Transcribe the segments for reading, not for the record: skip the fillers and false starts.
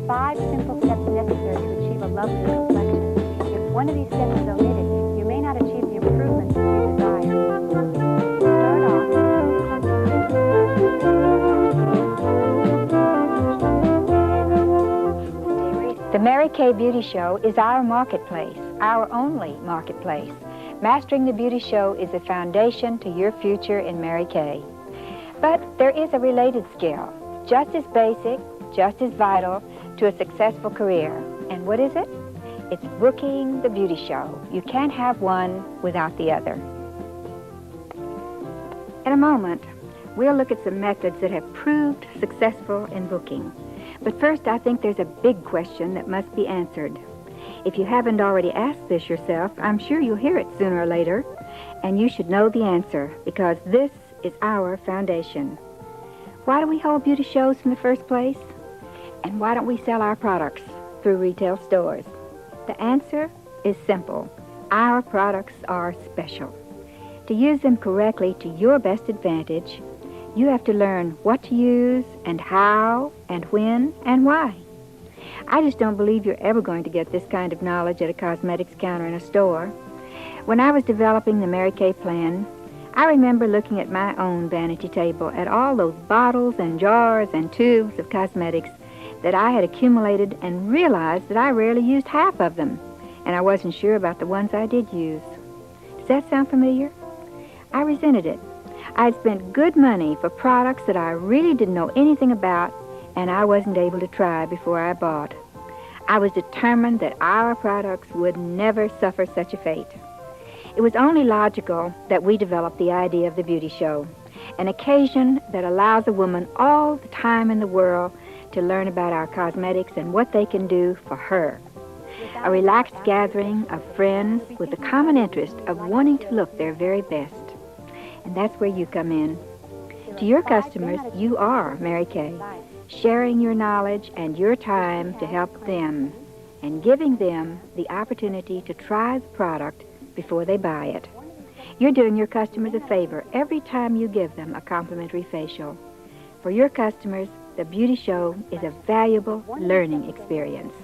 5 simple steps necessary to achieve a lovely complexion. If one of these steps is omitted, you may not achieve the improvements that you desire. Start off. The Mary Kay Beauty Show is our marketplace, our only marketplace. Mastering the beauty show is a foundation to your future in Mary Kay. But there is a related skill, just as basic, just as vital to a successful career. And what is it? It's booking the beauty show. You can't have one without the other. In a moment, we'll look at some methods that have proved successful in booking. But first, I think there's a big question that must be answered. If you haven't already asked this yourself, I'm sure you'll hear it sooner or later, and you should know the answer, because this is our foundation. Why do we hold beauty shows in the first place? And why don't we sell our products through retail stores? The answer is simple. Our products are special. To use them correctly to your best advantage, you have to learn what to use and how and when and why. I just don't believe you're ever going to get this kind of knowledge at a cosmetics counter in a store. When I was developing the Mary Kay plan, I remember looking at my own vanity table at all those bottles and jars and tubes of cosmetics that I had accumulated and realized that I rarely used half of them, and I wasn't sure about the ones I did use. Does that sound familiar? I resented it. I'd spent good money for products that I really didn't know anything about, and I wasn't able to try before I bought. I was determined that our products would never suffer such a fate. It was only logical that we developed the idea of the beauty show, an occasion that allows a woman all the time in the world to learn about our cosmetics and what they can do for her. A relaxed gathering of friends with the common interest of wanting to look their very best. And that's where you come in. To your customers, you are Mary Kay, sharing your knowledge and your time to help them and giving them the opportunity to try the product before they buy it. You're doing your customers a favor every time you give them a complimentary facial. For your customers, the beauty show is a valuable learning experience.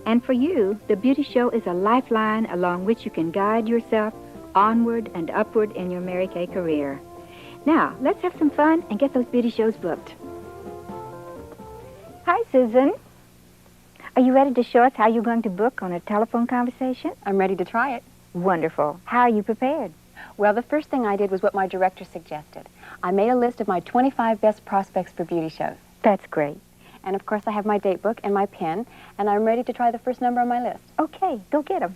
And for you, the beauty show is a lifeline along which you can guide yourself onward and upward in your Mary Kay career. Now, let's have some fun and get those beauty shows booked. Hi, Susan. Are you ready to show us how you're going to book on a telephone conversation? I'm ready to try it. Wonderful. How are you prepared? Well, the first thing I did was what my director suggested. I made a list of my 25 best prospects for beauty shows. That's great. And of course I have my date book and my pen, and I'm ready to try the first number on my list. Okay, go get them.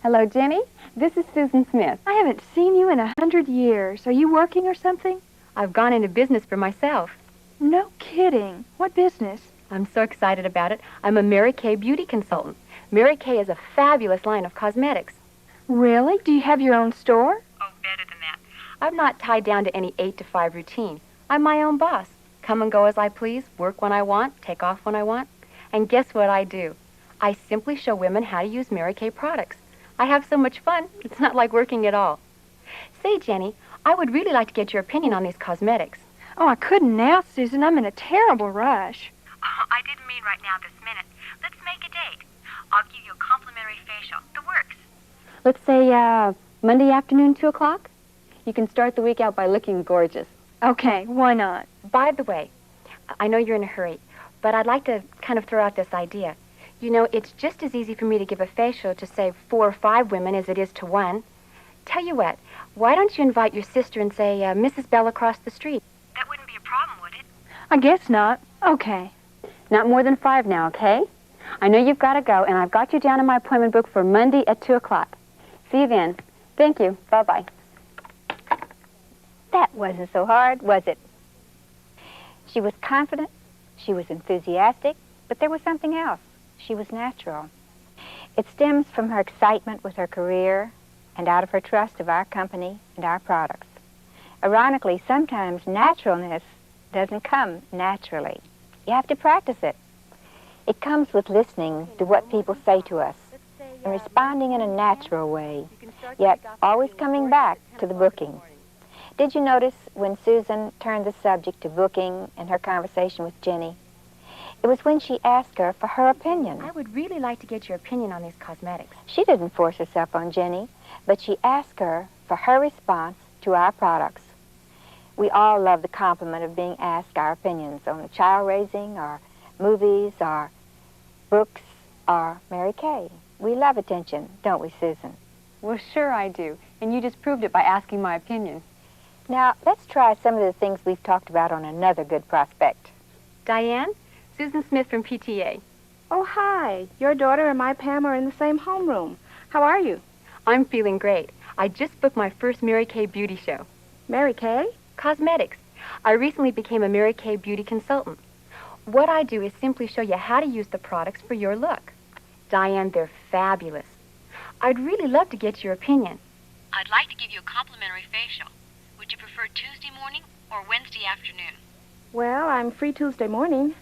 Hello, Jenny. This is Susan Smith. I haven't seen you in 100 years. Are you working or something? I've gone into business for myself. No kidding. What business? I'm so excited about it. I'm a Mary Kay beauty consultant. Mary Kay is a fabulous line of cosmetics. Really? Do you have your own store? Oh, better than that. I'm not tied down to any 8 to 5 routine. I'm my own boss. Come and go as I please, work when I want, take off when I want. And guess what I do? I simply show women how to use Mary Kay products. I have so much fun, it's not like working at all. Say, Jenny, I would really like to get your opinion on these cosmetics. Oh, I couldn't now, Susan. I'm in a terrible rush. Oh, I didn't mean right now this minute. Let's make a date. I'll give you a complimentary facial. The works. Let's say, Monday afternoon, 2 o'clock? You can start the week out by looking gorgeous. Okay, why not? By the way, I know you're in a hurry, but I'd like to kind of throw out this idea. You know, it's just as easy for me to give a facial to, say, 4 or 5 women as it is to one. Tell you what, why don't you invite your sister and say, Mrs. Bell across the street? That wouldn't be a problem, would it? I guess not. Okay. Not more than 5 now, okay? I know you've got to go, and I've got you down in my appointment book for Monday at 2 o'clock. See you then. Thank you. Bye-bye. That wasn't so hard, was it? She was confident, she was enthusiastic, but there was something else. She was natural. It stems from her excitement with her career and out of her trust of our company and our products. Ironically, sometimes naturalness doesn't come naturally. You have to practice it. It comes with listening to what people say to us and responding in a natural way, yet always coming back to the booking. Did you notice when Susan turned the subject to booking in her conversation with Jenny? It was when she asked her for her opinion. I would really like to get your opinion on these cosmetics. She didn't force herself on Jenny, but she asked her for her response to our products. We all love the compliment of being asked our opinions on child raising, or movies, or books, or Mary Kay. We love attention, don't we, Susan? Well, sure I do. And you just proved it by asking my opinion. Now, let's try some of the things we've talked about on another good prospect. Diane, Susan Smith from PTA. Oh, hi. Your daughter and my Pam are in the same homeroom. How are you? I'm feeling great. I just booked my first Mary Kay beauty show. Mary Kay? Cosmetics. I recently became a Mary Kay beauty consultant. What I do is simply show you how to use the products for your look. Diane, they're fabulous. I'd really love to get your opinion. I'd like to give you a complimentary facial. Would you prefer Tuesday morning or Wednesday afternoon? Well, I'm free Tuesday morning.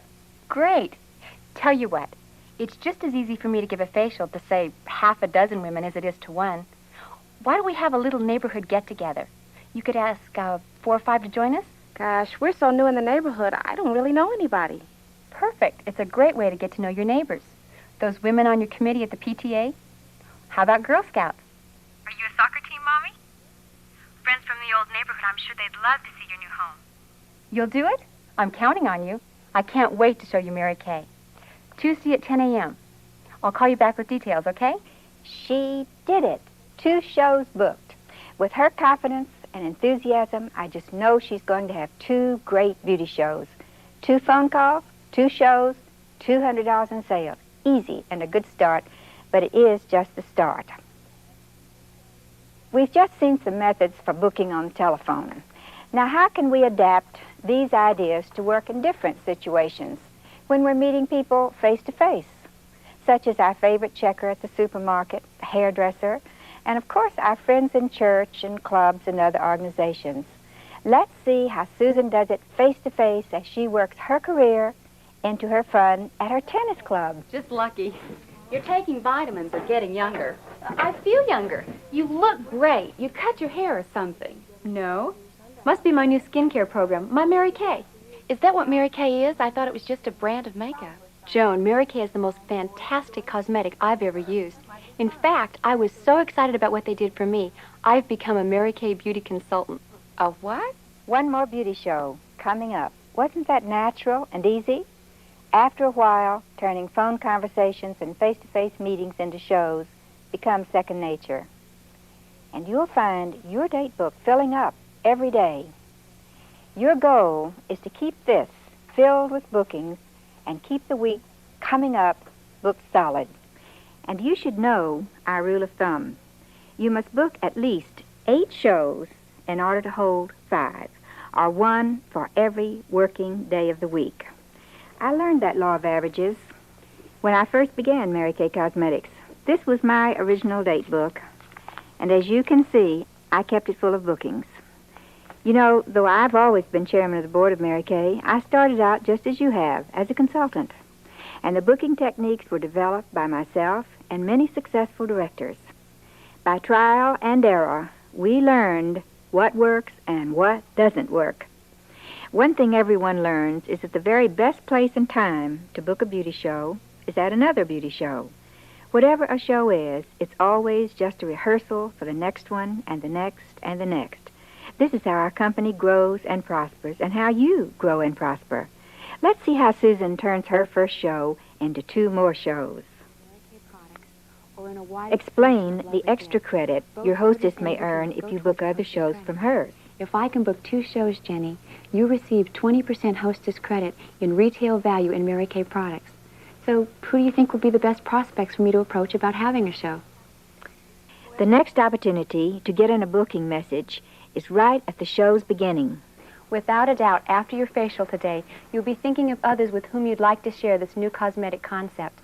Great. Tell you what, it's just as easy for me to give a facial to, say, half a dozen women as it is to one. Why don't we have a little neighborhood get-together? You could ask 4 or 5 to join us? Gosh, we're so new in the neighborhood, I don't really know anybody. Perfect. It's a great way to get to know your neighbors. Those women on your committee at the PTA? How about Girl Scouts? Are you a soccer team, Mommy? Friends from the old neighborhood, I'm sure they'd love to see your new home. You'll do it? I'm counting on you. I can't wait to show you Mary Kay. Tuesday at 10 a.m. I'll call you back with details, okay? She did it. 2 shows booked. With her confidence and enthusiasm, I just know she's going to have 2 great beauty shows. 2 phone calls, 2 shows, $200 in sales. Easy and a good start, but it is just the start. We've just seen some methods for booking on the telephone. Now, how can we adapt these ideas to work in different situations when we're meeting people face-to-face, such as our favorite checker at the supermarket, the hairdresser, and, of course, our friends in church and clubs and other organizations? Let's see how Susan does it face-to-face as she works her career into her fun at her tennis club. Just lucky. You're taking vitamins or getting younger. I feel younger. You look great. You cut your hair or something. No. Must be my new skincare program, my Mary Kay. Is that what Mary Kay is? I thought it was just a brand of makeup. Joan, Mary Kay is the most fantastic cosmetic I've ever used. In fact, I was so excited about what they did for me, I've become a Mary Kay beauty consultant. A what? One more beauty show coming up. Wasn't that natural and easy? After a while, turning phone conversations and face-to-face meetings into shows becomes second nature. And you'll find your date book filling up every day. Your goal is to keep this filled with bookings and keep the week coming up booked solid. And you should know our rule of thumb. You must book at least 8 shows in order to hold 5, or 1 for every working day of the week. I learned that law of averages when I first began Mary Kay Cosmetics. This was my original date book, and as you can see, I kept it full of bookings. You know, though I've always been chairman of the board of Mary Kay, I started out just as you have, as a consultant. And the booking techniques were developed by myself and many successful directors. By trial and error, we learned what works and what doesn't work. One thing everyone learns is that the very best place and time to book a beauty show is at another beauty show. Whatever a show is, it's always just a rehearsal for the next one and the next and the next. This is how our company grows and prospers, and how you grow and prosper. Let's see how Susan turns her first show into 2 more shows. Explain the extra credit your hostess may earn if you book other shows from hers. If I can book 2 shows, Jenny, you receive 20% hostess credit in retail value in Mary Kay products. So who do you think would be the best prospects for me to approach about having a show? The next opportunity to get in a booking message is right at the show's beginning. Without a doubt, after your facial today, you'll be thinking of others with whom you'd like to share this new cosmetic concept.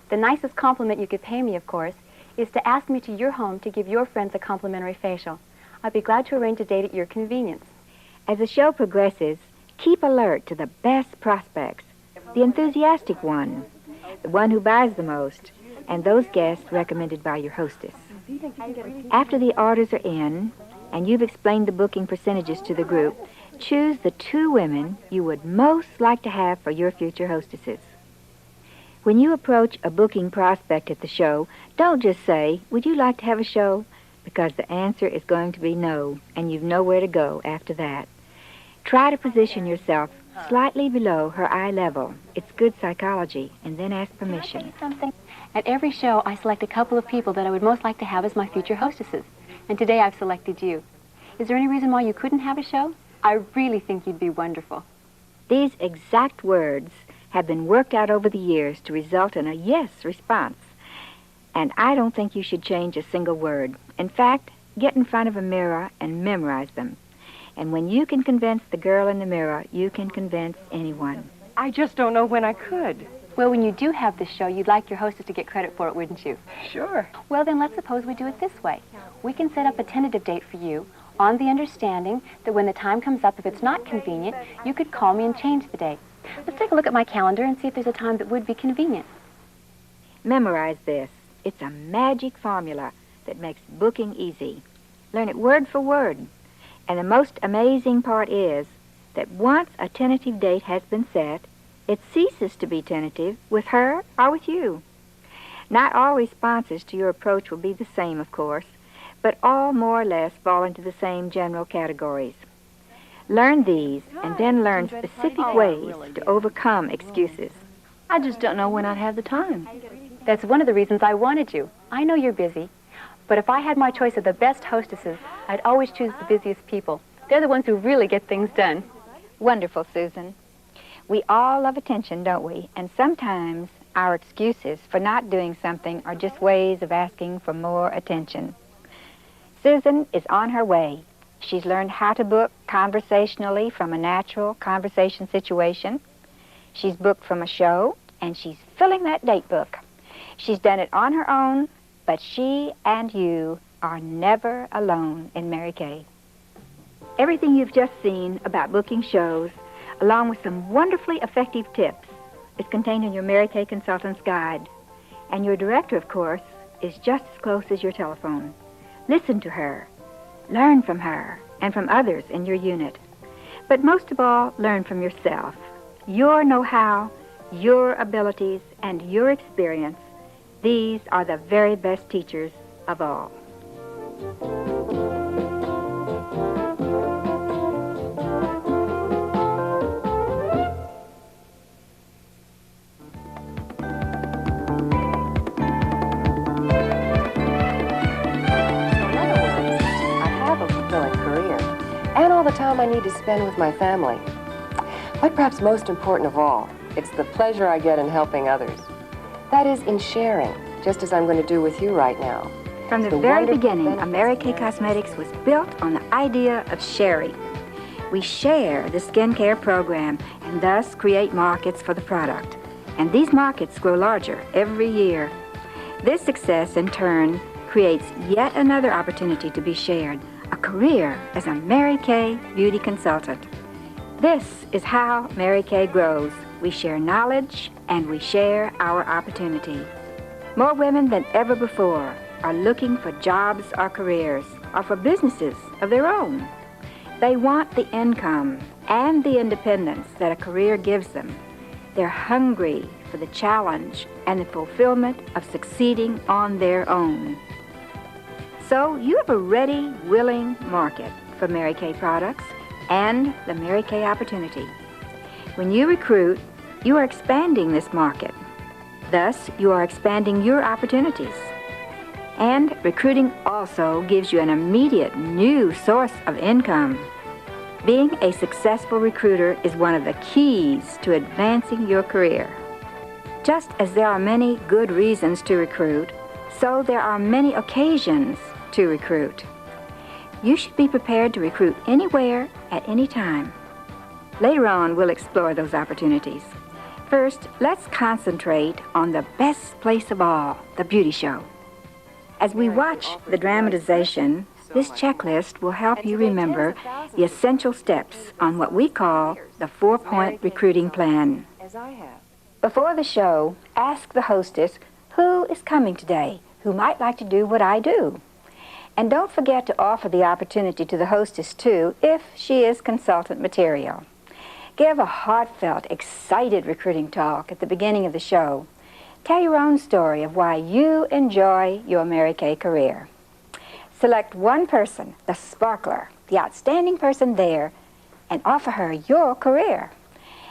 The nicest compliment you could pay me, of course, is to ask me to your home to give your friends a complimentary facial. I'd be glad to arrange a date at your convenience. As the show progresses, keep alert to the best prospects, the enthusiastic one, the one who buys the most, and those guests recommended by your hostess. After the orders are in, and you've explained the booking percentages to the group, choose the 2 women you would most like to have for your future hostesses. When you approach a booking prospect at the show, don't just say, "Would you like to have a show?" Because the answer is going to be no, and you've nowhere to go after that. Try to position yourself slightly below her eye level. It's good psychology, and then ask permission. Something. At every show, I select a couple of people that I would most like to have as my future hostesses. And today I've selected you. Is there any reason why you couldn't have a show? I really think you'd be wonderful. These exact words have been worked out over the years to result in a yes response. And I don't think you should change a single word. In fact, get in front of a mirror and memorize them. And when you can convince the girl in the mirror, you can convince anyone. I just don't know when I could. Well, when you do have this show, you'd like your hostess to get credit for it, wouldn't you? Sure. Well, then let's suppose we do it this way. We can set up a tentative date for you on the understanding that when the time comes up, if it's not convenient, you could call me and change the date. Let's take a look at my calendar and see if there's a time that would be convenient. Memorize this. It's a magic formula that makes booking easy. Learn it word for word. And the most amazing part is that once a tentative date has been set, it ceases to be tentative with her or with you. Not all responses to your approach will be the same, of course, but all more or less fall into the same general categories. Learn these and then learn specific ways to overcome excuses. I just don't know when I'd have the time. That's one of the reasons I wanted you. I know you're busy, but if I had my choice of the best hostesses, I'd always choose the busiest people. They're the ones who really get things done. Wonderful, Susan. We all love attention, don't we? And sometimes our excuses for not doing something are just ways of asking for more attention. Susan is on her way. She's learned how to book conversationally from a natural conversation situation. She's booked from a show, and she's filling that date book. She's done it on her own, but she and you are never alone in Mary Kay. Everything you've just seen about booking shows, along with some wonderfully effective tips, is contained in your Mary Kay Consultant's Guide. And your director, of course, is just as close as your telephone. Listen to her. Learn from her and from others in your unit. But most of all, learn from yourself. Your know-how, your abilities, and your experience, these are the very best teachers of all. The time I need to spend with my family. But perhaps most important of all, it's the pleasure I get in helping others. That is, in sharing, just as I'm going to do with you right now. From the very beginning, Mary Kay Cosmetics was built on the idea of sharing. We share the skincare program and thus create markets for the product. And these markets grow larger every year. This success, in turn, creates yet another opportunity to be shared, a career as a Mary Kay beauty consultant. This is how Mary Kay grows. We share knowledge and we share our opportunity. More women than ever before are looking for jobs or careers or for businesses of their own. They want the income and the independence that a career gives them. They're hungry for the challenge and the fulfillment of succeeding on their own. So you have a ready, willing market for Mary Kay products and the Mary Kay opportunity. When you recruit, you are expanding this market. Thus, you are expanding your opportunities. And recruiting also gives you an immediate new source of income. Being a successful recruiter is one of the keys to advancing your career. Just as there are many good reasons to recruit, so there are many occasions to recruit. You should be prepared to recruit anywhere at any time. Later on, we'll explore those opportunities. First, let's concentrate on the best place of all, the beauty show. As we watch the dramatization, this checklist will help you remember the essential steps on what we call the 4-point recruiting plan. Before the show, ask the hostess who is coming today, who might like to do what I do. And don't forget to offer the opportunity to the hostess, too, if she is consultant material. Give a heartfelt, excited recruiting talk at the beginning of the show. Tell your own story of why you enjoy your Mary Kay career. Select one person, the sparkler, the outstanding person there, and offer her your career.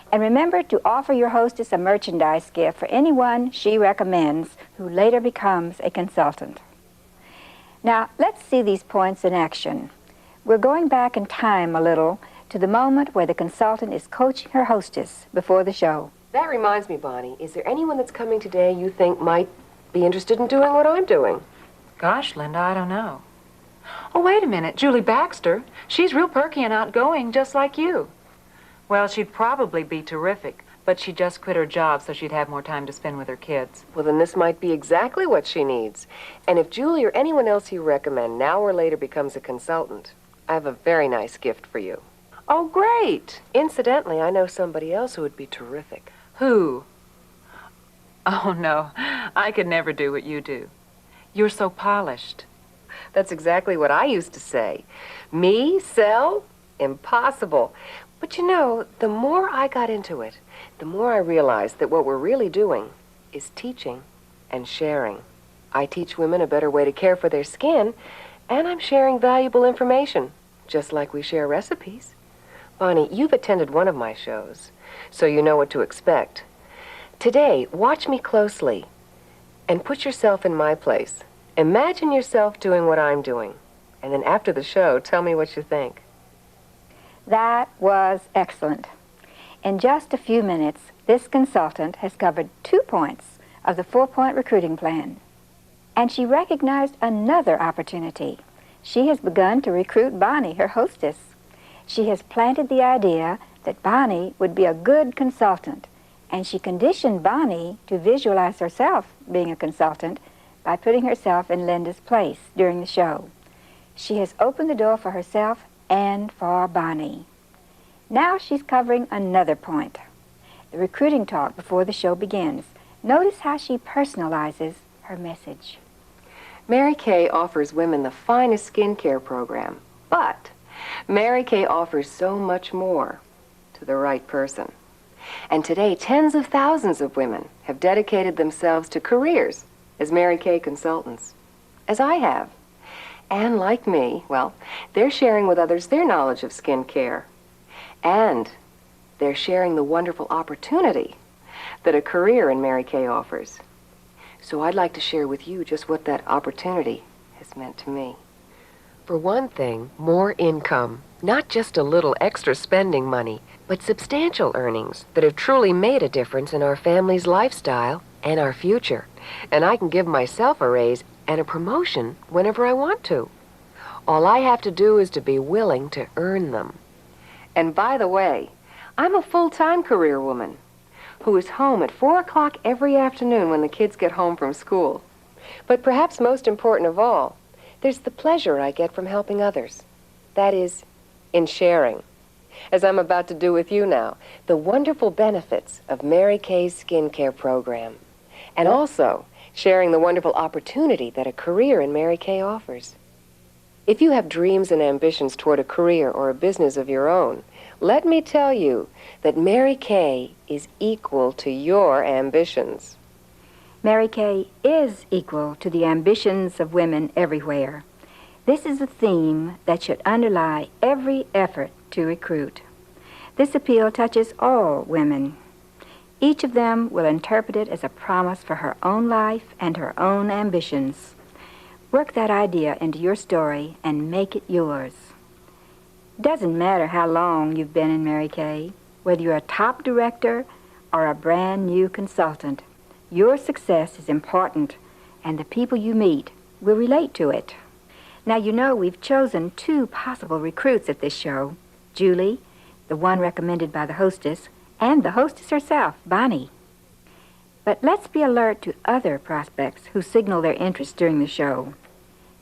And remember to offer your hostess a merchandise gift for anyone she recommends who later becomes a consultant. Now, let's see these points in action. We're going back in time a little to the moment where the consultant is coaching her hostess before the show. That reminds me, Bonnie, is there anyone that's coming today you think might be interested in doing what I'm doing? Gosh, Linda, I don't know. Oh, wait a minute. Julie Baxter. She's real perky and outgoing, just like you. Well, she'd probably be terrific, but she just quit her job so she'd have more time to spend with her kids. Well, then this might be exactly what she needs. And if Julie or anyone else you recommend now or later becomes a consultant, I have a very nice gift for you. Oh, great! Incidentally, I know somebody else who would be terrific. Who? Oh, no. I could never do what you do. You're so polished. That's exactly what I used to say. Me, sell? Impossible. But you know, the more I got into it, the more I realized that what we're really doing is teaching and sharing. I teach women a better way to care for their skin, and I'm sharing valuable information, just like we share recipes. Bonnie, you've attended one of my shows, so you know what to expect. Today, watch me closely and put yourself in my place. Imagine yourself doing what I'm doing, and then after the show, tell me what you think. That was excellent. In just a few minutes, this consultant has covered 2 points of the 4-point recruiting plan. And she recognized another opportunity. She has begun to recruit Bonnie, her hostess. She has planted the idea that Bonnie would be a good consultant, and she conditioned Bonnie to visualize herself being a consultant by putting herself in Linda's place during the show. She has opened the door for herself and for Bonnie. Now she's covering another point, the recruiting talk before the show begins. Notice how she personalizes her message. Mary Kay offers women the finest skincare program, but Mary Kay offers so much more to the right person. And today, tens of thousands of women have dedicated themselves to careers as Mary Kay consultants, as I have. And like me, well, they're sharing with others their knowledge of skincare. And they're sharing the wonderful opportunity that a career in Mary Kay offers. So I'd like to share with you just what that opportunity has meant to me. For one thing, more income. Not just a little extra spending money, but substantial earnings that have truly made a difference in our family's lifestyle and our future. And I can give myself a raise and a promotion whenever I want to. All I have to do is to be willing to earn them. And by the way, I'm a full-time career woman who is home at 4 o'clock every afternoon when the kids get home from school. But perhaps most important of all, there's the pleasure I get from helping others. That is, in sharing, as I'm about to do with you now, the wonderful benefits of Mary Kay's skincare program. And also, sharing the wonderful opportunity that a career in Mary Kay offers. If you have dreams and ambitions toward a career or a business of your own, let me tell you that Mary Kay is equal to your ambitions. Mary Kay is equal to the ambitions of women everywhere. This is a theme that should underlie every effort to recruit. This appeal touches all women. Each of them will interpret it as a promise for her own life and her own ambitions. Work that idea into your story and make it yours. Doesn't matter how long you've been in Mary Kay, whether you're a top director or a brand new consultant, your success is important, and the people you meet will relate to it. Now, you know we've chosen 2 possible recruits at this show, Julie, the one recommended by the hostess, and the hostess herself, Bonnie. But let's be alert to other prospects who signal their interest during the show.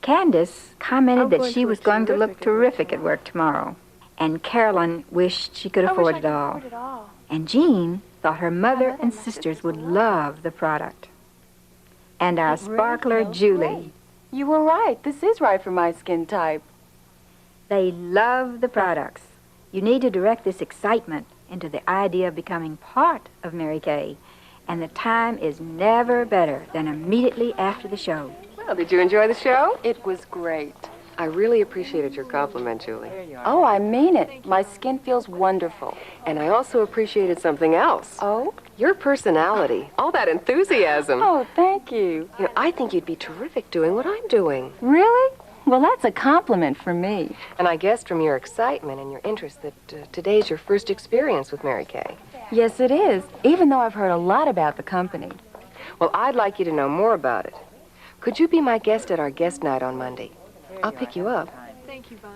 Candace commented that she was going to look terrific at work tomorrow, and Carolyn wished she could afford it all. And Jean thought her mother and sisters would love the product. And our sparkler, Julie, You were right. This is right for my skin type. They love the products. You need to direct this excitement into the idea of becoming part of Mary Kay. And the time is never better than immediately after the show. Well, did you enjoy the show? It was great. I really appreciated your compliment, Julie. Oh, I mean it. My skin feels wonderful. And I also appreciated something else. Oh? Your personality. All that enthusiasm. Oh, thank you. You know, I think you'd be terrific doing what I'm doing. Really? Well, that's a compliment for me. And I guessed from your excitement and your interest that today's your first experience with Mary Kay. Yes, it is, even though I've heard a lot about the company. Well, I'd like you to know more about it. Could you be my guest at our guest night on Monday? I'll pick you up.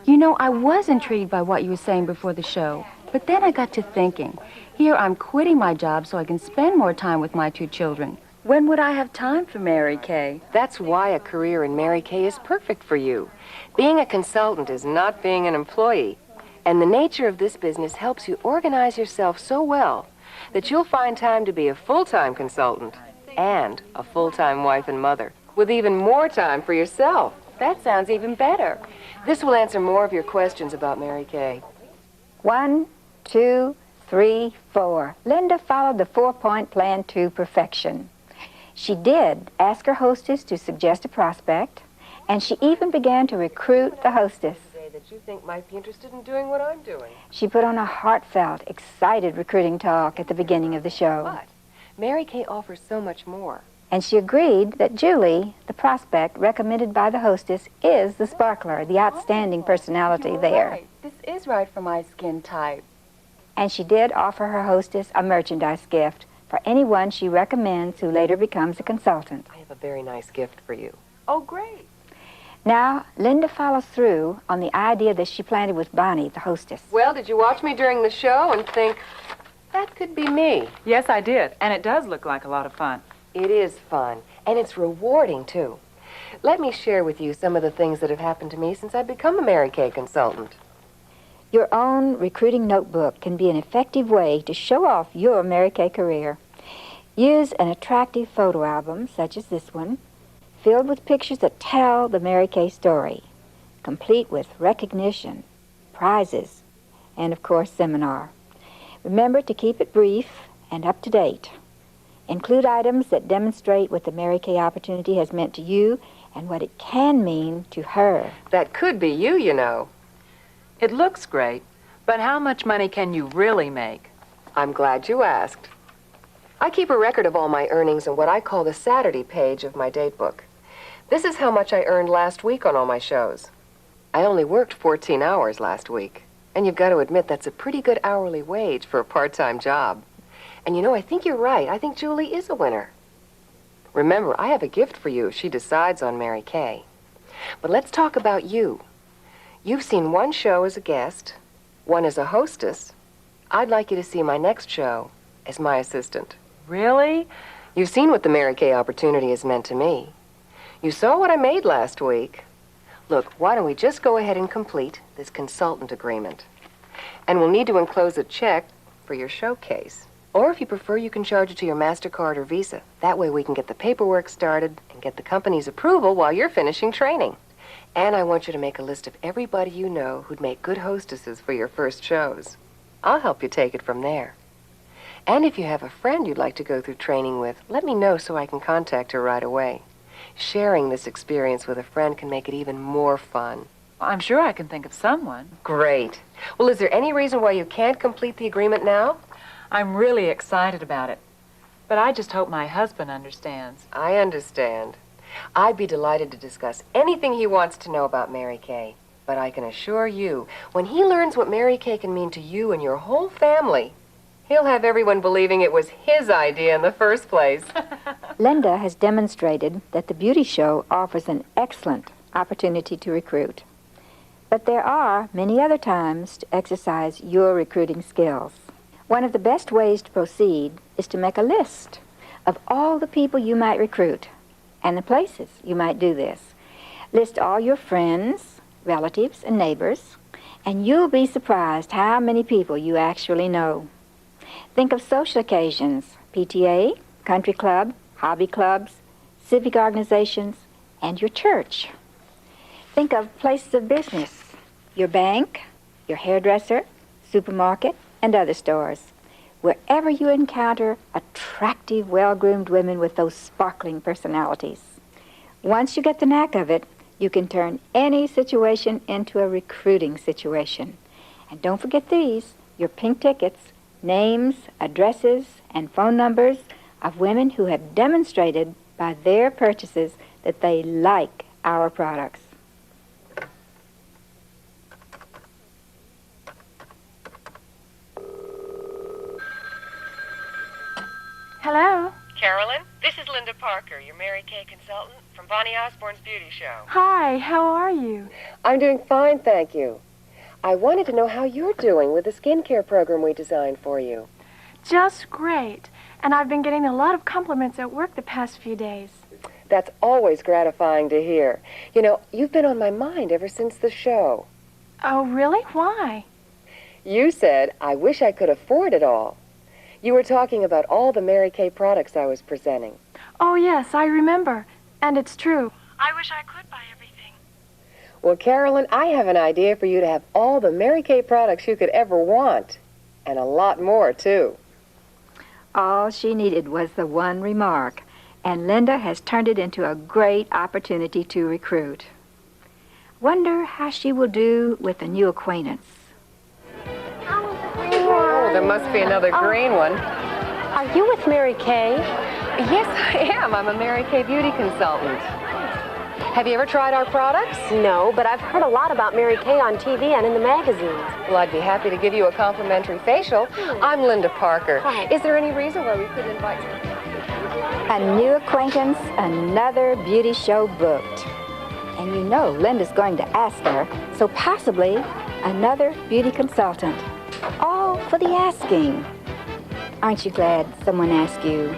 You know, I was intrigued by what you were saying before the show, but then I got to thinking. Here I'm quitting my job so I can spend more time with my 2 children. When would I have time for Mary Kay? That's why a career in Mary Kay is perfect for you. Being a consultant is not being an employee. And the nature of this business helps you organize yourself so well that you'll find time to be a full-time consultant and a full-time wife and mother, with even more time for yourself. That sounds even better. This will answer more of your questions about Mary Kay. 1, 2, 3, 4. Linda followed the 4-point plan to perfection. She did ask her hostess to suggest a prospect, and she even began to recruit the hostess. That you think might be interested in doing what I'm doing. She put on a heartfelt, excited recruiting talk at the beginning of the show. But Mary Kay offers so much more. And she agreed that Julie, the prospect recommended by the hostess, is the sparkler, the outstanding personality there. Right. This is right for my skin type. And she did offer her hostess a merchandise gift for anyone she recommends who later becomes a consultant. I have a very nice gift for you. Oh, great. Now, Linda follows through on the idea that she planted with Bonnie, the hostess. Well, did you watch me during the show and think, that could be me? Yes, I did. And it does look like a lot of fun. It is fun, and it's rewarding, too. Let me share with you some of the things that have happened to me since I've become a Mary Kay consultant. Your own recruiting notebook can be an effective way to show off your Mary Kay career. Use an attractive photo album, such as this one, filled with pictures that tell the Mary Kay story, complete with recognition, prizes, and, of course, seminar. Remember to keep it brief and up to date. Include items that demonstrate what the Mary Kay opportunity has meant to you and what it can mean to her. That could be you, you know. It looks great, but how much money can you really make? I'm glad you asked. I keep a record of all my earnings in what I call the Saturday page of my date book. This is how much I earned last week on all my shows. I only worked 14 hours last week, and you've got to admit that's a pretty good hourly wage for a part-time job. And you know, I think you're right. I think Julie is a winner. Remember, I have a gift for you if she decides on Mary Kay. But let's talk about you. You've seen one show as a guest, one as a hostess. I'd like you to see my next show as my assistant. Really? You've seen what the Mary Kay opportunity has meant to me. You saw what I made last week. Look, why don't we just go ahead and complete this consultant agreement? And we'll need to enclose a check for your showcase. Or if you prefer, you can charge it to your MasterCard or Visa. That way we can get the paperwork started and get the company's approval while you're finishing training. And I want you to make a list of everybody you know who'd make good hostesses for your first shows. I'll help you take it from there. And if you have a friend you'd like to go through training with, let me know so I can contact her right away. Sharing this experience with a friend can make it even more fun. Well, I'm sure I can think of someone. Great. Well, is there any reason why you can't complete the agreement now? I'm really excited about it. But I just hope my husband understands. I understand. I'd be delighted to discuss anything he wants to know about Mary Kay. But I can assure you, when he learns what Mary Kay can mean to you and your whole family, he'll have everyone believing it was his idea in the first place. Linda has demonstrated that the beauty show offers an excellent opportunity to recruit. But there are many other times to exercise your recruiting skills. One of the best ways to proceed is to make a list of all the people you might recruit and the places you might do this. List all your friends, relatives, and neighbors, and you'll be surprised how many people you actually know. Think of social occasions, PTA, country club, hobby clubs, civic organizations, and your church. Think of places of business, your bank, your hairdresser, supermarket, and other stores. Wherever you encounter attractive, well-groomed women with those sparkling personalities. Once you get the knack of it, you can turn any situation into a recruiting situation. And don't forget these, your pink tickets, names, addresses, and phone numbers of women who have demonstrated by their purchases that they like our products. Hello? Carolyn, this is Linda Parker, your Mary Kay consultant from Bonnie Osborne's beauty show. Hi, how are you? I'm doing fine, thank you. I wanted to know how you're doing with the skincare program we designed for you. Just great. And I've been getting a lot of compliments at work the past few days. That's always gratifying to hear. You know, you've been on my mind ever since the show. Oh, really? Why? You said, I wish I could afford it all. You were talking about all the Mary Kay products I was presenting. Oh, yes, I remember. And it's true. I wish I could buy everything. Well, Carolyn, I have an idea for you to have all the Mary Kay products you could ever want. And a lot more, too. All she needed was the one remark, and Linda has turned it into a great opportunity to recruit. Wonder how she will do with a new acquaintance. Oh, there must be another green one. Are you with Mary Kay? Yes, I am. I'm a Mary Kay beauty consultant. Have you ever tried our products? No, but I've heard a lot about Mary Kay on TV and in the magazines. Well, I'd be happy to give you a complimentary facial. I'm Linda Parker. Hi. Is there any reason why we couldn't invite you? A new acquaintance, another beauty show booked. And you know Linda's going to ask her, so possibly another beauty consultant. All for the asking. Aren't you glad someone asked you?